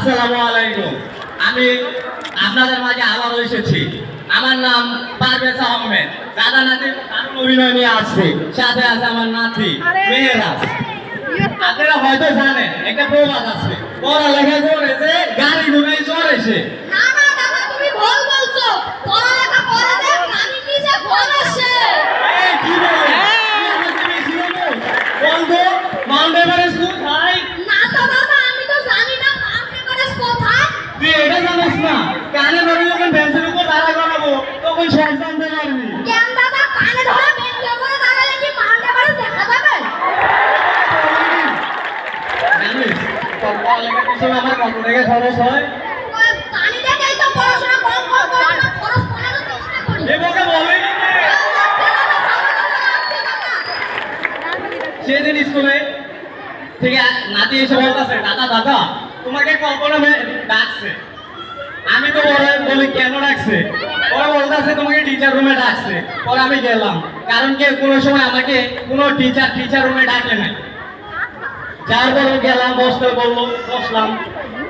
আসসালামু আলাইকুম। আমি আপনাদের মাঝে আবার এসেছি। আমার নাম পারভেজ আহমেদ। দাদা নাতি দারুণ অভিনয় নিয়ে আসছি। সাথে আছে আমার নাতি মেহেরাজ। আপনারা হয়তো জানেন একটা প্রবাদ আছে, পড়ালেখা করেছে গাড়ি ঘুমাই চড়েছে। না না দাদা, তুমি ভুল বলছো। পড়ালেখা করে দে পানি নিচে ফোন আসে। এই কি বলে? কি আমাকে বেশি বলো? বলতো মাউন্ট এভারেস্ট কোথায়? না তো দাদা, আমি তো জানি না মাউন্ট এভারেস্ট কোথায়। তুই এটা জানিস না? কানে ধরে যখন বেঞ্চের উপর দাঁড়া করাবো তখন সব জানতে পারবি। কেন দাদা, কানে ধরে বেঞ্চের উপরে দাঁড়ালে কি মাউন্ট এভারেস্ট দেখা যাবে? জানিস তোর পড়ালেখার পিছনে আমার কত টাকা খরচ হয়? ওই জানি দেখেই তো পড়াশোনা কম কম করে না, খরচ কমানোর চেষ্টা করি। দেবকে বলেনি রে। সেদিন স্কুলে থেকে নাতি এসে বলতেছে, দাদা দাদা তোমাকে কল্পনা ডাকছে। আমি তো বলি কেন ডাকছে? ওরা বলতেছে তোমাকে টিচার রুমে ডাকছে। পরে আমি গেলাম, কারণ কি কোনো সময় আমাকে কোনো টিচার রুমে ডাকে নাই। যার পরে গেলাম, বসতে বললো, বসলাম।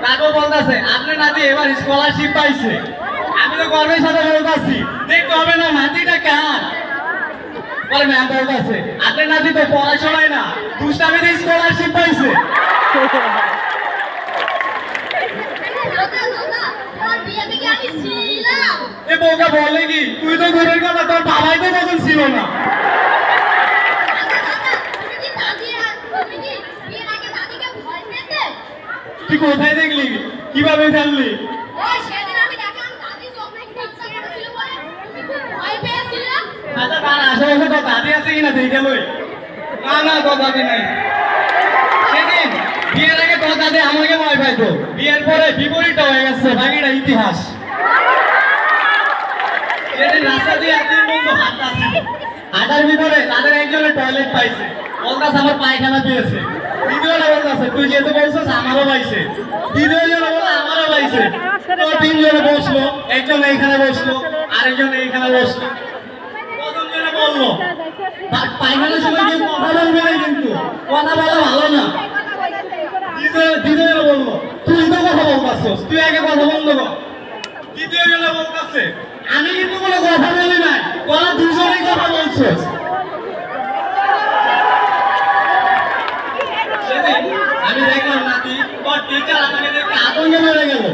তারপর বলতেছে আপনার নাতি এবার স্কলারশিপ পাইছে। আমি তো গর্বের সাথে বলতেছি, দেখতে হবে না নাতিটা কার। পরে ম্যাম বলতেছে আপনার নাতি তো পড়াশোনায় না, দুষ্টামিতে স্কলারশিপ পাইছে। দাদা দাদা, তোমার বিয়ে থেকে আমি ছিলাম। এ বউকে বলে কি তুই তো ঘরের কথা, তোর বাবাই তো তখন ছিল না। দাদা দাদা, তুমি কি বিয়ের আগে দাদিকে ভয় পেতে? তুই কোথায় দেখলি, কিভাবে জানলি? ওই সেদিন আমি দেখলাম দাদি চোখে বাচ্চা ছিল বলে তুমি খুব ভয় পেয়েছিলে। আচ্ছা তার আশেপাশে তো দাদি আছে কিনা দেখে লই। না না, তো দাদি নাই। সেদিন বিয়ের আগে তো দাদি আমাকে ভয় পাইতো, বিয়ের পরে বিপরীতটা হয়ে গেছে, বাকিটা ইতিহাস। সেদিন রাস্তা দিয়ে তিন বন্ধু হাঁটতাছিল, হাঁটার ভিতরে তাদের একজনের টয়লেট পাইছে, বলতাছে আমার পায়খানা পেয়েছে। দ্বিতীয়টা বলতাছে তুই যেহেতু বলছিস আমারও পাইছে। তৃতীয়জন বলে আমারও পাইছে। তো তিনজনে বসলো, একজন এইখানে বসলো, আরেকজন এইখানে বসলো। প্রথমজনে বললো পায়খানার সময় কেউ কথা বলবে না, কিন্তু কথা বলা ভালো না। দ্বিতীয়জনে বললো তুই তো কথা বলতাছিস, তুই আগে কথা বন্ধ কর। তৃতীয়জনে বলতাছে আমি কিন্তু কোনো কথা বলি নাই, তোরা দুজনেই কথা বলছিস। সেদিন আমি দেখলাম নাতি তোর টিচার আমাকে দেখে আতঙ্কে মরে গেল।